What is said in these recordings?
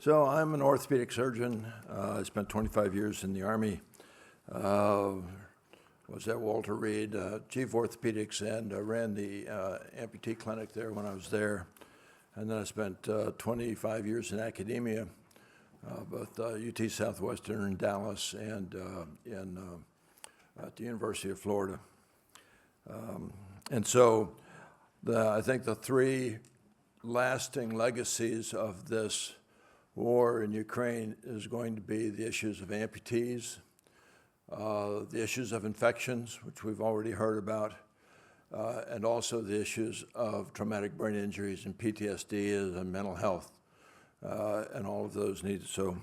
So I'm an orthopedic surgeon. I spent 25 years in the Army. Was at Walter Reed, chief orthopedics, and ran the amputee clinic there when I was there. And then I spent 25 years in academia, both UT Southwestern in Dallas and at the University of Florida. And so I think the three lasting legacies of this war in Ukraine is going to be the issues of amputees, the issues of infections, which we've already heard about, and also the issues of traumatic brain injuries and PTSD and mental health, and all of those needs. So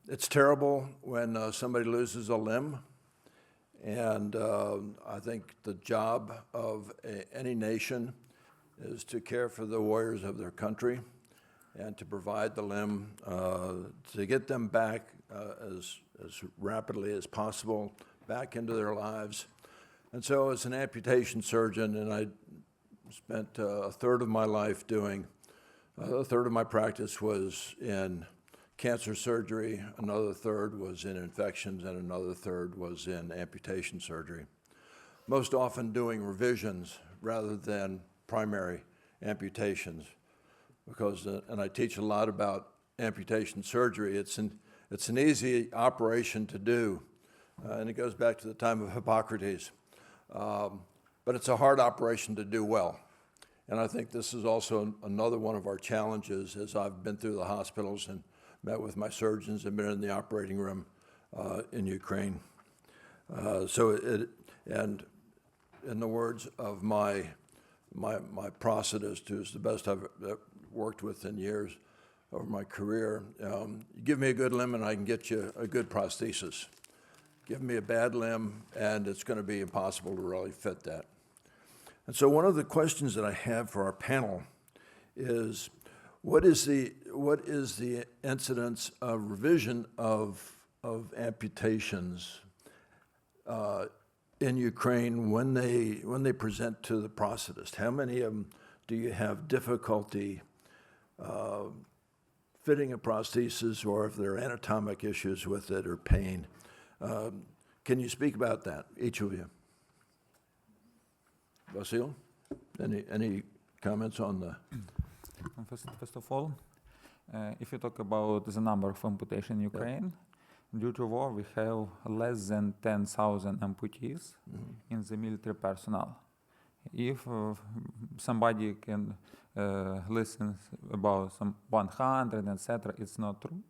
it's terrible when somebody loses a limb, and I think the job of any nation is to care for the warriors of their country and to provide the limb, to get them back as rapidly as possible back into their lives. And so as an amputation surgeon, and I spent a third of my life doing, a third of my practice was in cancer surgery, another third was in infections, and another third was in amputation surgery. Most often doing revisions rather than primary amputations, because, and I teach a lot about amputation surgery. It's an easy operation to do, and it goes back to the time of Hippocrates. But it's a hard operation to do well. And I think this is also another one of our challenges as I've been through the hospitals and met with my surgeons and been in the operating room in Ukraine. And in the words of my prosthetist, who's the best I've worked with in years over my career, you give me a good limb and I can get you a good prosthesis. Give me a bad limb and it's going to be impossible to really fit that. And so one of the questions that I have for our panel is, what is the incidence of revision of amputations in Ukraine when they present to the prosthetist? How many of them do you have difficulty fitting a prosthesis, or if there are anatomic issues with it or pain? Can you speak about that, each of you? VASYL, any comments on the? First of all, if you talk about the number of amputation in Ukraine, due to war, we have less than 10,000 amputees in the military personnel. If somebody can listen about some 100, etc., it's not true.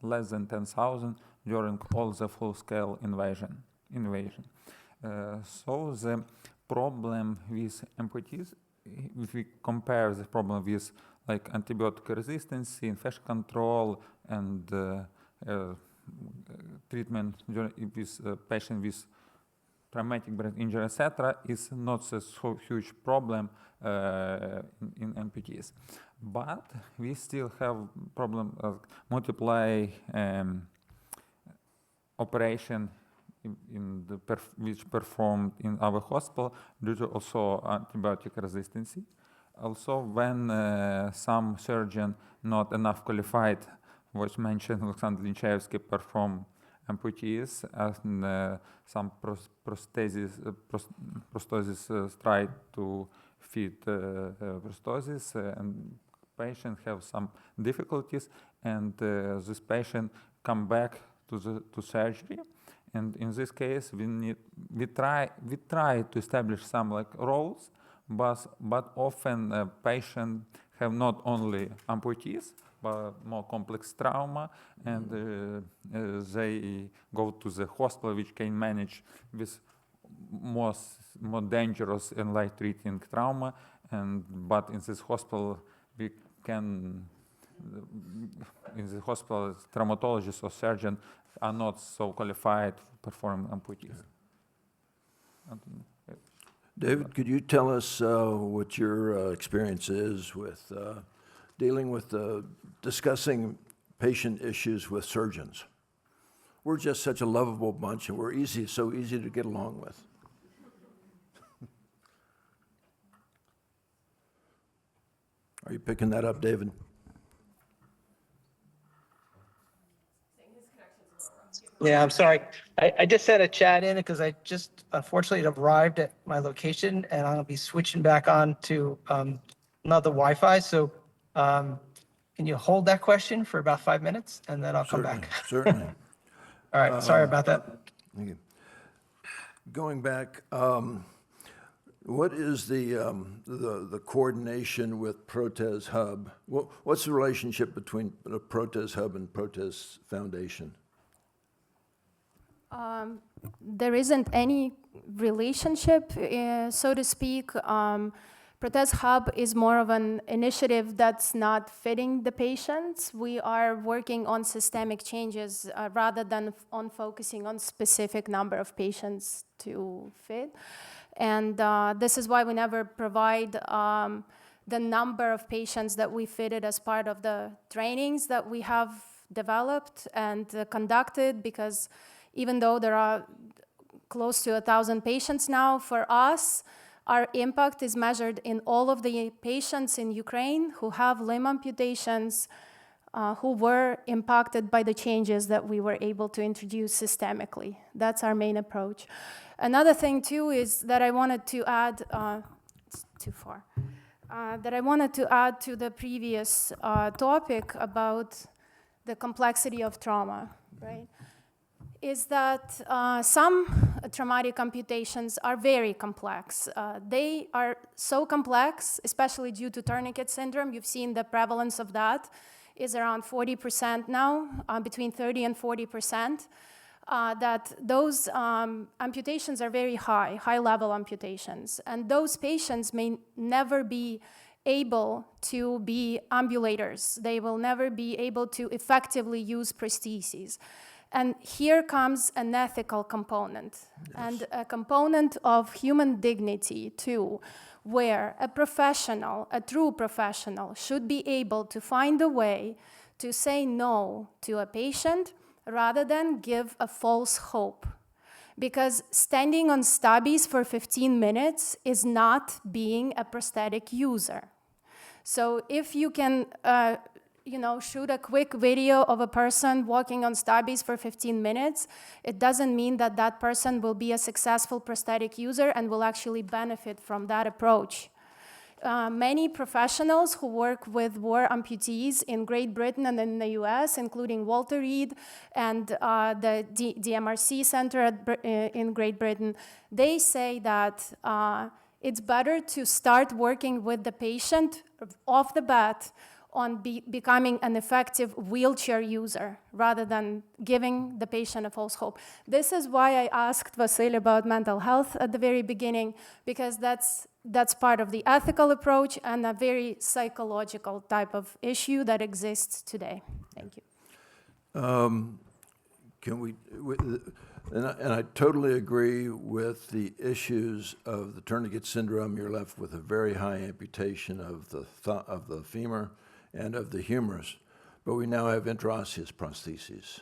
Less than 10,000 during all the full-scale invasion. So the problem with amputees, if we compare the problem with like antibiotic resistance, infection control, and treatment with patient with traumatic brain injury, etc., is not a so huge problem in amputees. But we still have problem of multiply operation which performed in our hospital due to also antibiotic resistance. Also, when some surgeon not enough qualified, was mentioned, Alexander Linchevsky, perform amputees, and some prosthesis tried to fit prosthesis, and patient have some difficulties, and this patient come back to surgery. And in this case, we try to establish some like roles, but often patient have not only amputees, but more complex trauma, and they go to the hospital, which can manage with more dangerous and light treating trauma. But in this hospital, we can, in the hospital, traumatologists or surgeons are not so qualified to perform amputees. David, could you tell us what your experience is with dealing with discussing patient issues with surgeons? We're just such a lovable bunch, and we're so easy to get along with. Are you picking that up, David? Yeah, I'm sorry. I just sent a chat in because I just unfortunately arrived at my location and I'll be switching back on to another Wi-Fi. So can you hold that question for about 5 minutes and then I'll come Certainly, back? certainly. All right, sorry about that. Thank you. Going back, what is the coordination with Protez Hub? What's the relationship between the Protez Hub and Protez Foundation? There isn't any relationship, so to speak. Protez Hub is more of an initiative that's not fitting the patients. We are working on systemic changes rather than on focusing on specific number of patients to fit. And this is why we never provide the number of patients that we fitted as part of the trainings that we have developed and conducted, because even though there are close to 1,000 patients now, for us, our impact is measured in all of the patients in Ukraine who have limb amputations, who were impacted by the changes that we were able to introduce systemically. That's our main approach. Another thing too is that I wanted to add, it's too far, that I wanted to add to the previous topic about the complexity of trauma, right? Is that some traumatic amputations are very complex. They are so complex, especially due to tourniquet syndrome. You've seen the prevalence of that is around 40% now, between 30 and 40%, that those amputations are very high-level amputations. And those patients may never be able to be ambulators. They will never be able to effectively use prostheses. And here comes an ethical component, yes, and a component of human dignity too, where a professional, a true professional, should be able to find a way to say no to a patient rather than give a false hope. Because standing on stubbies for 15 minutes is not being a prosthetic user. So if you can shoot a quick video of a person walking on stubbies for 15 minutes, it doesn't mean that that person will be a successful prosthetic user and will actually benefit from that approach. Many professionals who work with war amputees in Great Britain and in the US, including Walter Reed and the DMRC Center in Great Britain, they say that it's better to start working with the patient off the bat on becoming an effective wheelchair user rather than giving the patient a false hope. This is why I asked VASYL about mental health at the very beginning, because that's part of the ethical approach and a very psychological type of issue that exists today. Thank you. And I totally agree with the issues of the tourniquet syndrome. You're left with a very high amputation of the femur and of the humerus, but we now have intraosseous prostheses.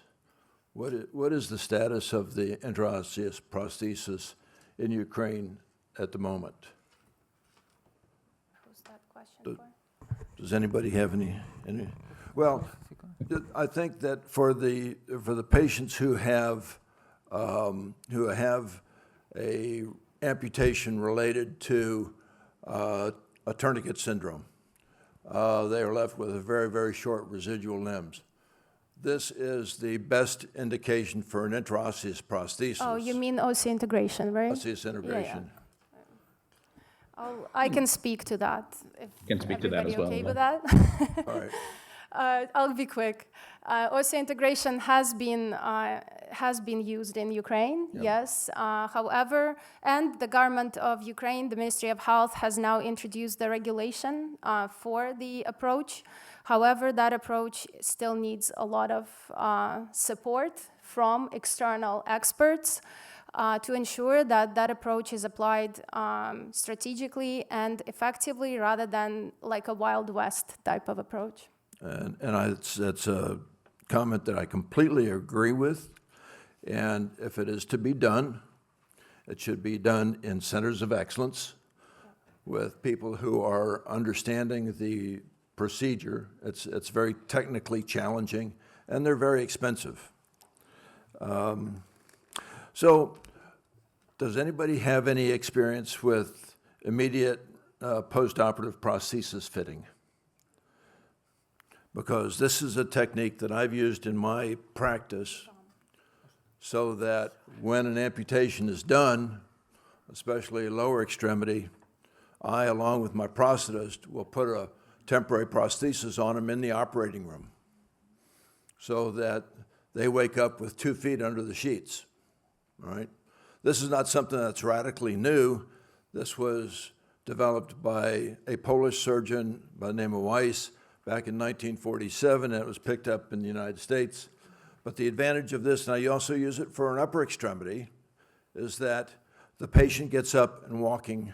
What is the status of the intraosseous prosthesis in Ukraine at the moment? Who's that question for? Does anybody have any? Well, I think that for the patients who have a amputation related to a tourniquet syndrome, they are left with a very, very short residual limbs. This is the best indication for an intraosseous prosthesis. Oh, you mean osseointegration, right? Osseous integration. Yeah. I can speak to that. If you can speak to that as well. Okay with that? All right. I'll be quick. Osseointegration has been used in Ukraine, yep, yes. However, and the government of Ukraine, the Ministry of Health, has now introduced the regulation for the approach. However, that approach still needs a lot of support from external experts to ensure that that approach is applied strategically and effectively rather than like a Wild West type of approach. And that's a comment that I completely agree with. And if it is to be done, it should be done in centers of excellence with people who are understanding the procedure. It's very technically challenging, and they're very expensive. So, does anybody have any experience with immediate post-operative prosthesis fitting? Because this is a technique that I've used in my practice so that when an amputation is done, especially lower extremity, I, along with my prosthetist, will put a temporary prosthesis on them in the operating room so that they wake up with 2 feet under the sheets, all right? This is not something that's radically new. This was developed by a Polish surgeon by the name of Weiss back in 1947, and it was picked up in the United States. But the advantage of this, now you also use it for an upper extremity, is that the patient gets up and walking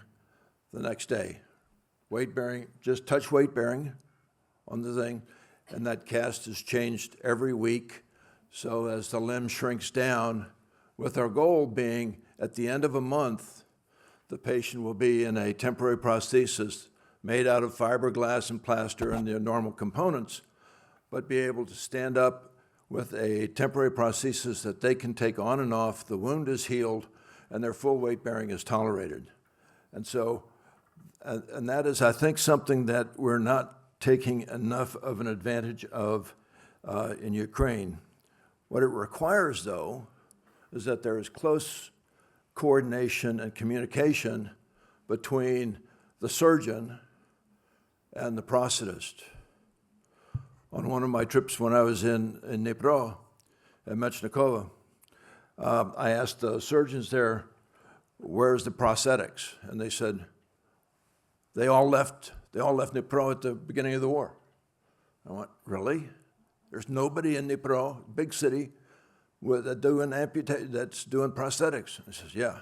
the next day. Weight bearing, just touch weight bearing on the thing, and that cast is changed every week. So as the limb shrinks down, with our goal being at the end of a month, the patient will be in a temporary prosthesis made out of fiberglass and plaster and the normal components, but be able to stand up with a temporary prosthesis that they can take on and off. The wound is healed, and their full weight bearing is tolerated. And so, and that is, I think, something that we're not taking enough of an advantage of in Ukraine. What it requires, though, is that there is close coordination and communication between the surgeon and the prosthetist. On one of my trips when I was in Dnipro, at Mechnikova, I asked the surgeons there, where's the prosthetics? And they said, they all left Dnipro at the beginning of the war. I went, really? There's nobody in Dnipro, big city, that's doing prosthetics? He says, yeah.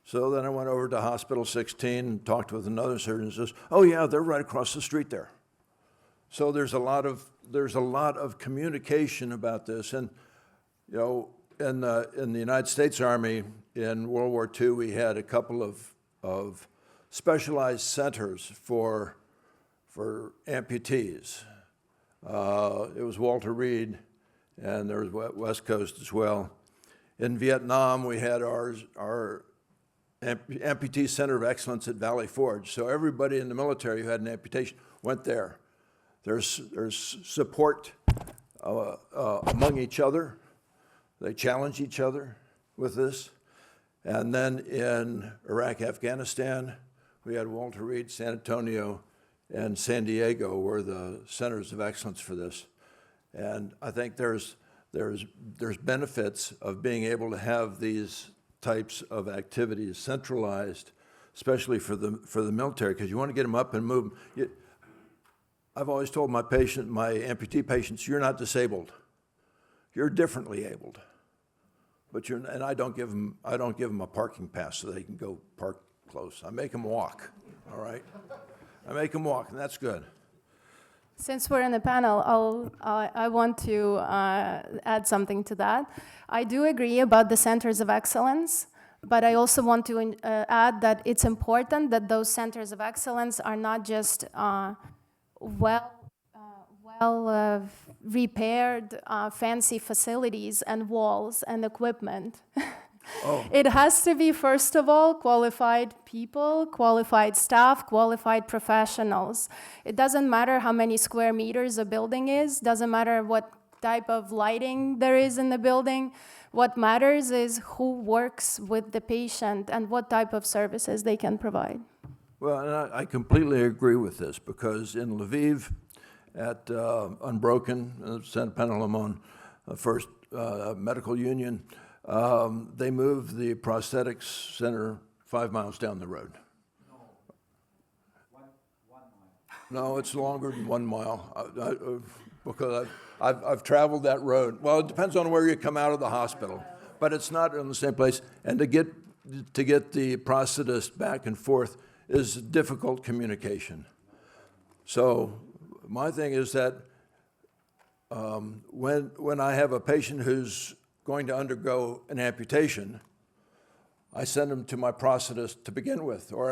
So then I went over to Hospital 16 and talked with another surgeon and says, oh yeah, they're right across the street there. So there's a lot of communication about this. And you know, in the United States Army in World War II, we had a couple of specialized centers for amputees. It was Walter Reed, and there was West Coast as well. In Vietnam, we had our Amputee Center of Excellence at Valley Forge. So everybody in the military who had an amputation went there. There's support among each other. They challenge each other with this. And then in Iraq, Afghanistan, we had Walter Reed, San Antonio, and San Diego were the centers of excellence for this. And I think there's benefits of being able to have these types of activities centralized, especially for the military, because you want to get them up and move. I've always told my amputee patients, you're not disabled. You're differently abled. But and I don't give them a parking pass so they can go park close. I make them walk, all right? I make them walk, and that's good. Since we're in the panel, I want to add something to that. I do agree about the centers of excellence, but I also want to add that it's important that those centers of excellence are not just repaired, fancy facilities and walls and equipment. Oh. It has to be, first of all, qualified people, qualified staff, qualified professionals. It doesn't matter how many square meters a building is, doesn't matter what type of lighting there is in the building. What matters is who works with the patient and what type of services they can provide. Well, and I completely agree with this, because in Lviv at Unbroken, St. Panteleimon, First Medical Union, they moved the prosthetics center 5 miles down the road. No, one mile. No, it's longer than 1 mile, because I've traveled that road. Well, it depends on where you come out of the hospital, but it's not in the same place. And to get the prosthetist back and forth is difficult communication. So my thing is that when I have a patient who's going to undergo an amputation, I send them to my prosthetist to begin with, or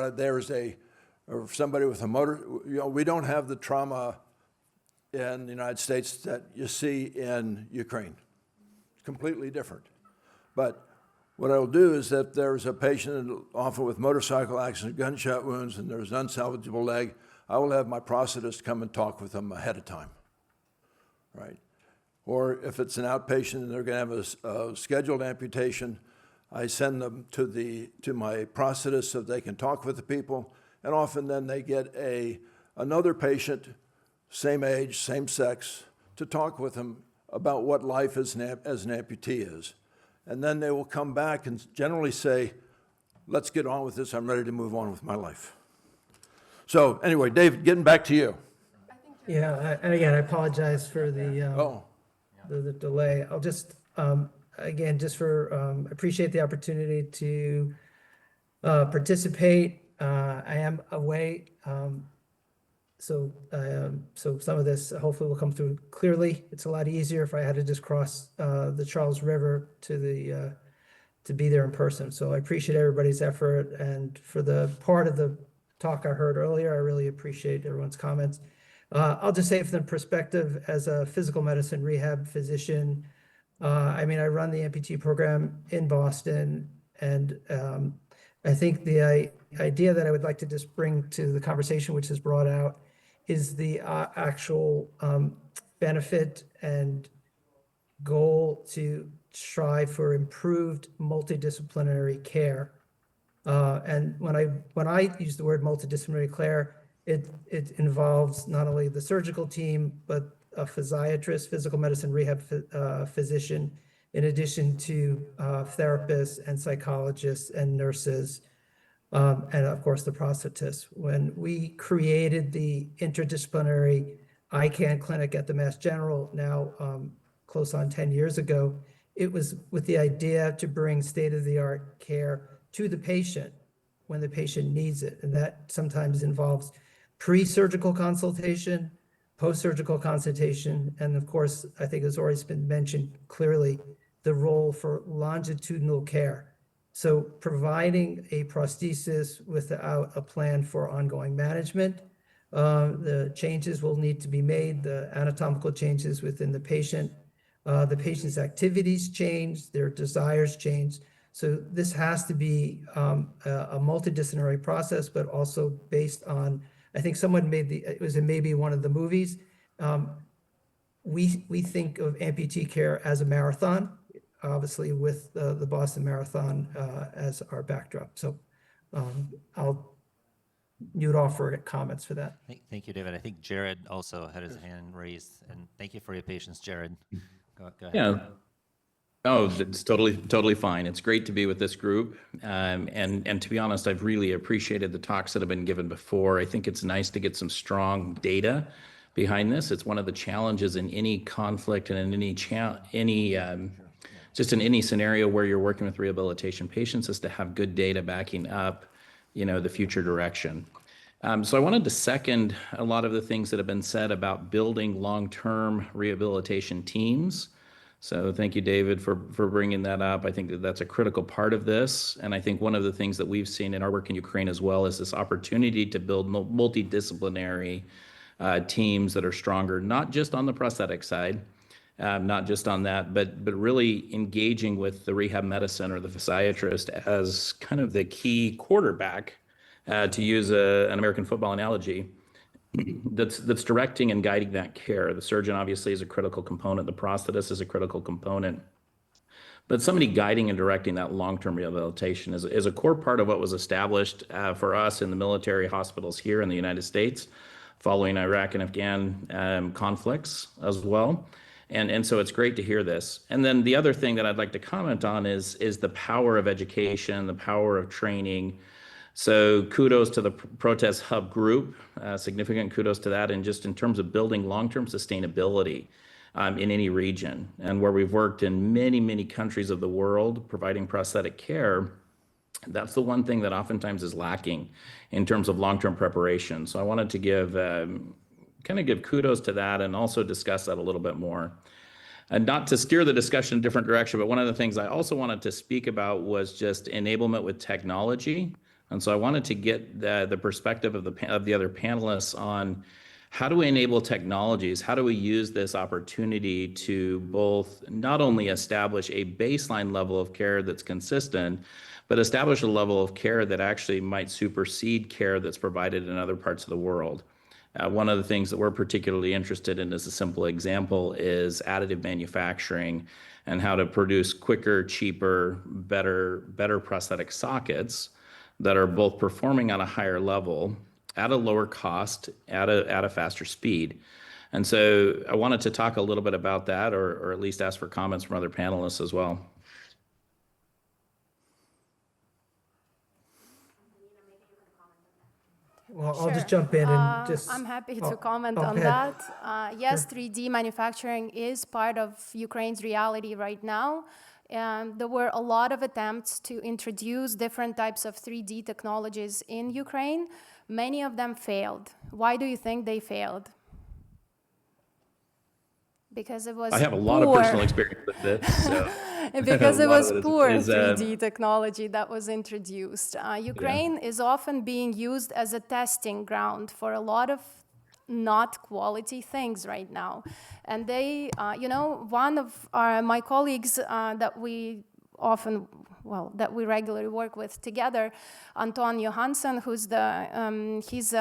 or somebody with a motor. You know, we don't have the trauma in the United States that you see in Ukraine. completely different. But what I'll do is that there's a patient often with motorcycle accident, gunshot wounds, and there's an unsalvageable leg, I will have my prosthetist come and talk with them ahead of time, right? Or if it's an outpatient and they're going to have a scheduled amputation, I send them to my prosthetist so they can talk with the people, and often then they get another patient, same age, same sex, to talk with them about what life as an amputee is. And then they will come back and generally say, let's get on with this, I'm ready to move on with my life. So anyway, David, getting back to you. Yeah, and again, I apologize for Oh, the delay. I'll just, again, just appreciate the opportunity to participate. I am away, so some of this hopefully will come through clearly. It's a lot easier if I had to just cross the Charles River to be there in person. So I appreciate everybody's effort, and for the part of the talk I heard earlier, I really appreciate everyone's comments. I'll just say from the perspective as a physical medicine rehab physician, I mean, I run the amputee program in Boston, and I think the idea that I would like to just bring to the conversation, which is brought out, is the actual benefit and goal to strive for improved multidisciplinary care. And when I use the word multidisciplinary care, it involves not only the surgical team, but a physiatrist, physical medicine rehab physician, in addition to therapists and psychologists and nurses, and of course the prosthetist. When we created the interdisciplinary ICANN clinic at the Mass General now close on 10 years ago, it was with the idea to bring state-of-the-art care to the patient when the patient needs it. And that sometimes involves pre-surgical consultation, post-surgical consultation, and of course, I think it's already been mentioned clearly, the role for longitudinal care. So providing a prosthesis without a plan for ongoing management, the changes will need to be made, the anatomical changes within the patient's activities change, their desires change. So this has to be a multidisciplinary process, but also based on, I think someone it was in maybe one of the movies. We think of amputee care as a marathon, obviously with the Boston Marathon as our backdrop. So I'll mute off for comments for that. Thank you, David. I think Jared also had his hand raised, and thank you for your patience, Jared. Go ahead. Yeah. Oh, it's totally fine. It's great to be with this group. And to be honest, I've really appreciated the talks that have been given before. I think it's nice to get some strong data behind this. It's one of the challenges in any conflict and in just in any scenario where you're working with rehabilitation patients is to have good data backing up, the future direction. So I wanted to second a lot of the things that have been said about building long-term rehabilitation teams. So thank you, David, for bringing that up. I think that's a critical part of this. And I think one of the things that we've seen in our work in Ukraine as well is this opportunity to build multidisciplinary teams that are stronger, not just on the prosthetic side, not just on that, but really engaging with the rehab medicine or the physiatrist as kind of the key quarterback, to use an American football analogy, that's directing and guiding that care. The surgeon obviously is a critical component. The prosthetist is a critical component. But somebody guiding and directing that long-term rehabilitation is a core part of what was established for us in the military hospitals here in the United States following Iraq and Afghan conflicts as well. And so it's great to hear this. And then the other thing that I'd like to comment on is the power of education, the power of training. So kudos to the Protez Hub group, significant kudos to that, and just in terms of building long-term sustainability in any region. And where we've worked in many, many countries of the world providing prosthetic care, that's the one thing that oftentimes is lacking in terms of long-term preparation. So I wanted to give kudos to that and also discuss that a little bit more. And not to steer the discussion in a different direction, but one of the things I also wanted to speak about was just enablement with technology. And so I wanted to get the perspective of the other panelists on how do we enable technologies? How do we use this opportunity to both not only establish a baseline level of care that's consistent, but establish a level of care that actually might supersede care that's provided in other parts of the world? One of the things that we're particularly interested in, as a simple example, is additive manufacturing and how to produce quicker, cheaper, better prosthetic sockets that are both performing on a higher level, at a lower cost, at a faster speed. And so I wanted to talk a little bit about that, or at least ask for comments from other panelists as well. Well, I'll just Sure. jump in and just. I'm happy Oh, to comment go on ahead. that. Yes, 3D manufacturing is part of Ukraine's reality right now. And there were a lot of attempts to introduce different types of 3D technologies in Ukraine. Many of them failed. Why do you think they failed? Because it was I have a lot of personal experience with this. So. Because A it lot was of it poor is, 3D technology that was introduced. Ukraine is often being used as a testing ground for a lot of not quality things right now. And they, one of my colleagues that we regularly work with together, Anton Johansson, who's he's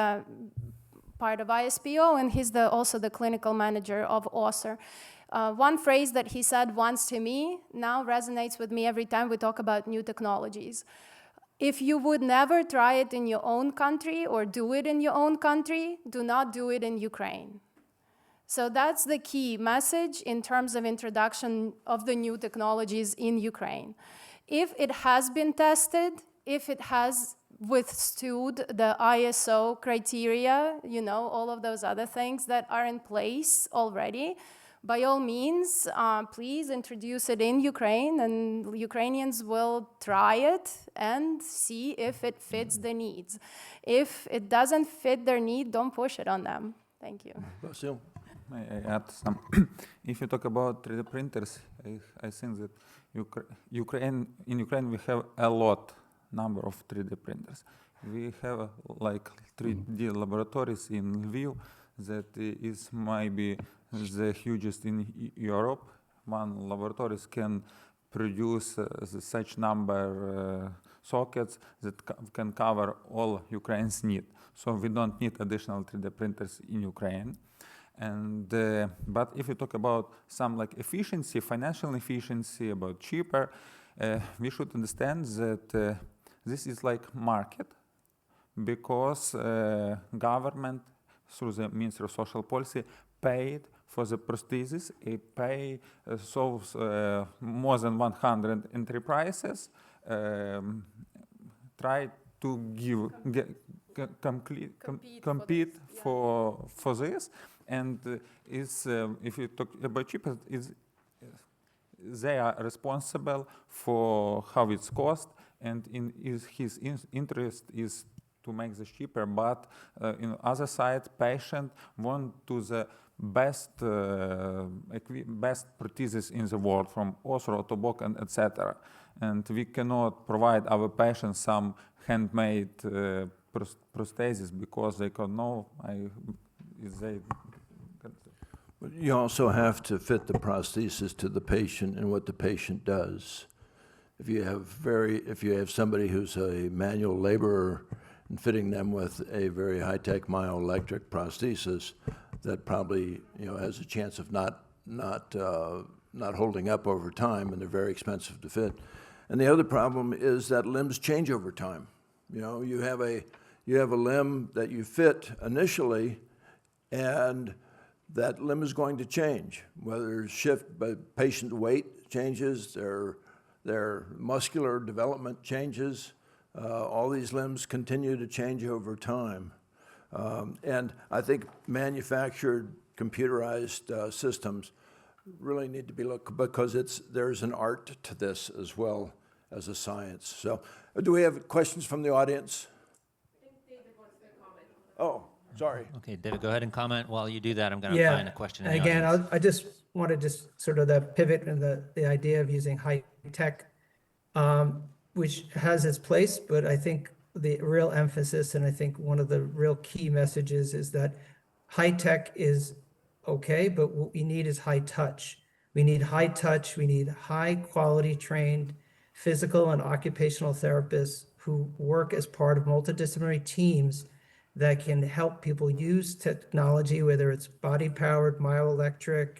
part of ISPO, and he's also the clinical manager of OSER. One phrase that he said once to me now resonates with me every time we talk about new technologies. If you would never try it in your own country or do it in your own country, do not do it in Ukraine. So that's the key message in terms of introduction of the new technologies in Ukraine. If it has been tested, if it has withstood the ISO criteria, all of those other things that are in place already, by all means, please introduce it in Ukraine, and Ukrainians will try it and see if it fits the needs. If it doesn't fit their need, don't push it on them. Thank you. VASYL. May I add some? If you talk about 3D printers, I think that in Ukraine we have a number of 3D printers. We have like 3D laboratories in Lviv that is maybe the hugest in Europe. One laboratory can produce such number sockets that can cover all Ukraine's need. So we don't need additional 3D printers in Ukraine. And but if you talk about some like efficiency, financial efficiency, about cheaper, we should understand that this is like market, because government through the Ministry of Social Policy paid for the prosthesis. It pay more than 100 enterprises try to compete for this. And if you talk about cheaper, they are responsible for how it's cost, and his interest is to make this cheaper. But in other side, patient want to the best prosthesis in the world, from Orthotics and etc. And we cannot provide our patients some handmade prosthesis because they can know But you also have to fit the prosthesis to the patient and what the patient does. If you have somebody who's a manual laborer and fitting them with a very high-tech myoelectric prosthesis, that probably has a chance of not holding up over time, and they're very expensive to fit. And the other problem is that limbs change over time. You have a limb that you fit initially, and that limb is going to change, whether patient weight changes, their muscular development changes. All these limbs continue to change over time. And I think manufactured computerized systems really need to be looked, because there's an art to this as well as a science. So do we have questions from the audience? I think David wants to comment. Oh, sorry. Okay, David, go ahead and comment. While you do that, I'm going to find a question in the Again, audience. I just wanted to sort of the pivot and the idea of using high tech, which has its place, but I think the real emphasis, and I think one of the real key messages, is that high tech is okay, but what we need is high touch. We need high touch, we need high quality trained physical and occupational therapists who work as part of multidisciplinary teams that can help people use technology, whether it's body powered, myoelectric,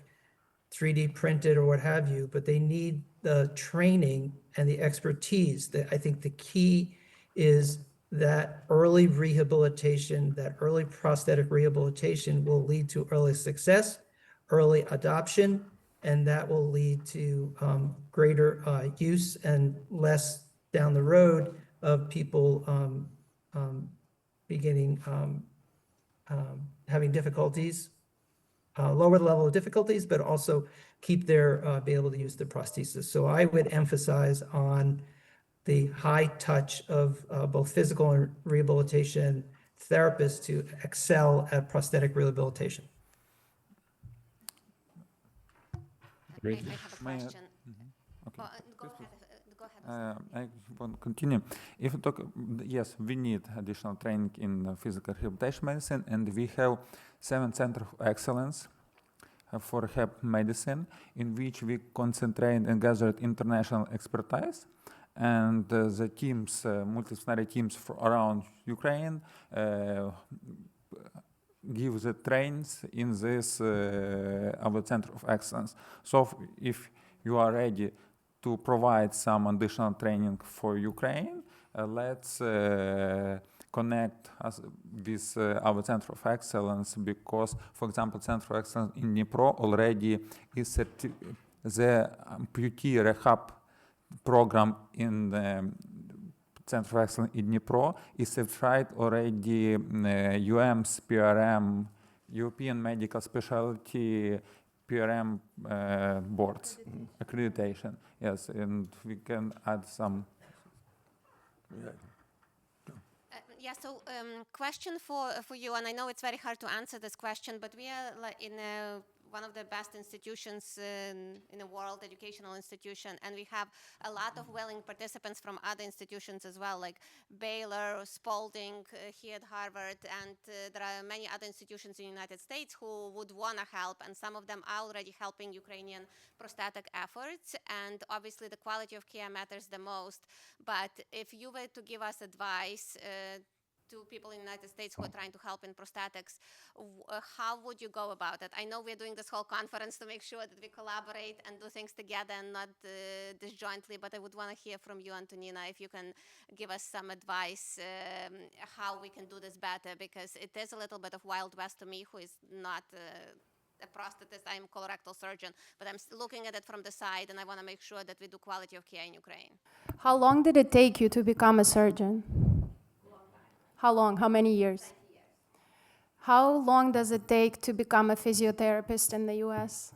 3D printed, or what have you, but they need the training and the expertise. I think the key is that early rehabilitation, that early prosthetic rehabilitation will lead to early success, early adoption, and that will lead to greater use and less down the road of people beginning having difficulties, lower level of difficulties, but also keep their, be able to use their prosthesis. So I would emphasize on the high touch of both physical and rehabilitation therapists to excel at prosthetic rehabilitation. I have a May I- question. Okay. Go ahead. I want to continue. If you talk, yes, we need additional training in physical rehabilitation medicine, and we have 7 centers of excellence for rehab medicine, in which we concentrate and gather international expertise. And the teams, multidisciplinary teams around Ukraine, give the trains in this our center of excellence. So if you are ready to provide some additional training for Ukraine, let's connect us with our center of excellence, because, for example, center of excellence in Dnipro already is the amputee rehab program in the Center of Excellence in Dnipro is certified already UM's PRM, European Medical Specialty PRM boards, accreditation. Yes, and we can add some. Yeah, so question for you, and I know it's very hard to answer this question, but we are in one of the best institutions in the world, educational institution, and we have a lot of willing participants from other institutions as well, like Baylor, Spalding here at Harvard, and there are many other institutions in the United States who would want to help, and some of them are already helping Ukrainian prosthetic efforts, and obviously the quality of care matters the most. But if you were to give us advice to people in the United States who are trying to help in prosthetics, how would you go about it? I know we're doing this whole conference to make sure that we collaborate and do things together and not disjointly, but I would want to hear from you, Antonina, if you can give us some advice how we can do this better, because it is a little bit of Wild West to me, who is not a prosthetist. I'm a colorectal surgeon, but I'm looking at it from the side, and I want to make sure that we do quality of care in Ukraine. How long did it take you to become a surgeon? How long? How many years? 20 years. How long does it take to become a physiotherapist in the U.S.?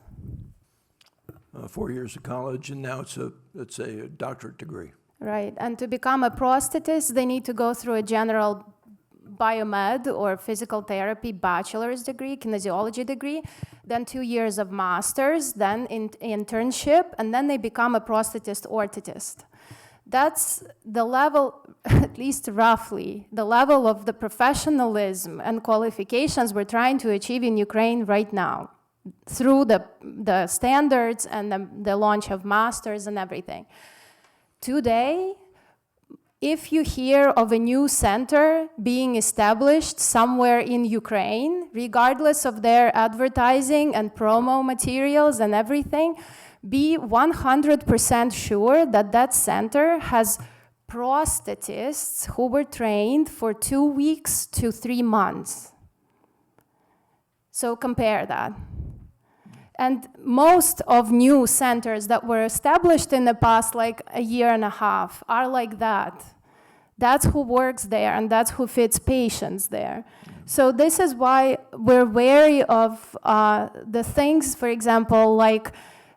4 years of college, and now it's a doctorate degree. Right, and to become a prosthetist, they need to go through a general biomed or physical therapy bachelor's degree, kinesiology degree, then 2 years of master's, then internship, and then they become a prosthetist orthotist. That's the level, at least roughly, the level of the professionalism and qualifications we're trying to achieve in Ukraine right now through the standards and the launch of masters and everything. Today, if you hear of a new center being established somewhere in Ukraine, regardless of their advertising and promo materials and everything, be 100% sure that that center has prosthetists who were trained for 2 weeks to 3 months. So compare that. And most of new centers that were established in the past, like a year and a half, are like that. That's who works there, and that's who fits patients there. So this is why we're wary of the things, for example, like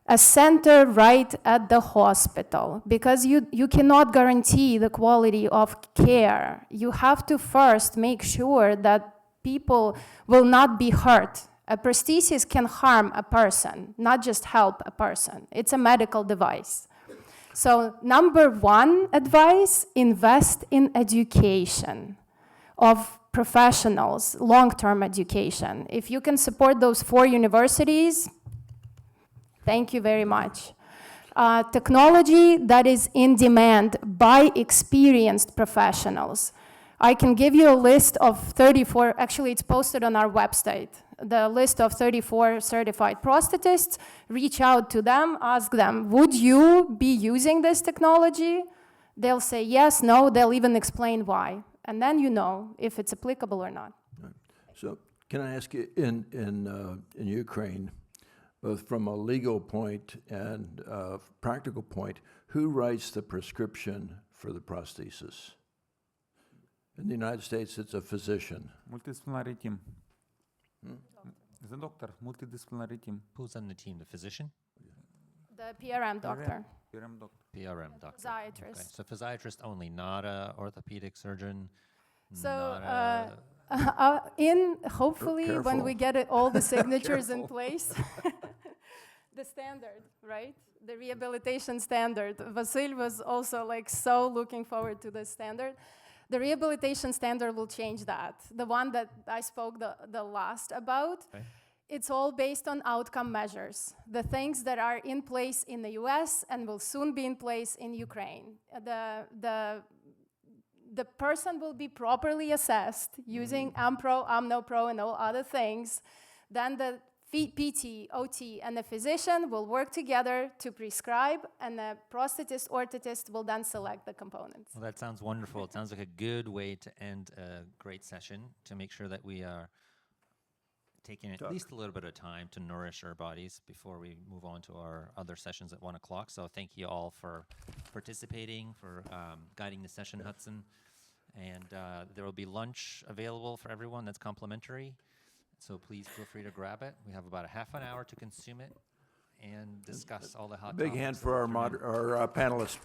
a center right at the hospital, because you cannot guarantee the quality of care. You have to first make sure that people will not be hurt. A prosthesis can harm a person, not just help a person. It's a medical device. So number one advice, invest in education of professionals, long-term education. If you can support those 4 universities, thank you very much. Technology that is in demand by experienced professionals. I can give you a list of 34, actually it's posted on our website, the list of 34 certified prosthetists. Reach out to them, ask them, would you be using this technology? They'll say yes, no, they'll even explain why. And then you know if it's applicable or not. So can I ask you, in Ukraine, both from a legal point and practical point, who writes the prescription for the prosthesis? In the United States, it's a physician. Multidisciplinary team. The doctor, multidisciplinary team. Who's on the team? The physician? The PRM doctor, PRM doctor. PRM doctor. physiatrist. Okay. So physiatrist only, not a orthopedic surgeon. So, not a, hopefully, when we Careful. get all the signatures in place, the standard, right? The rehabilitation standard. VASYL was also like so looking forward to this standard. The rehabilitation standard will change that. The one that I spoke the last about, Okay. it's all based on outcome measures. The things that are in place in the US and will soon be in place in Ukraine. The person will be properly assessed using AMPRO, AMNOPRO, and all other things. Then the PT, OT, and the physician will work together to prescribe, and the prosthetist, orthotist will then select the components. Well, that sounds wonderful. It sounds like a good way to end a great session, to make sure that we are taking at least a little bit of time to nourish our bodies before we move on to our other sessions at 1 o'clock. So thank you all for participating, for guiding the session, Hudson. And there will be lunch available for everyone that's complimentary. So please feel free to grab it. We have about a half an hour to consume it and discuss all the hot Big topics hand that for were thrown in. our panelists.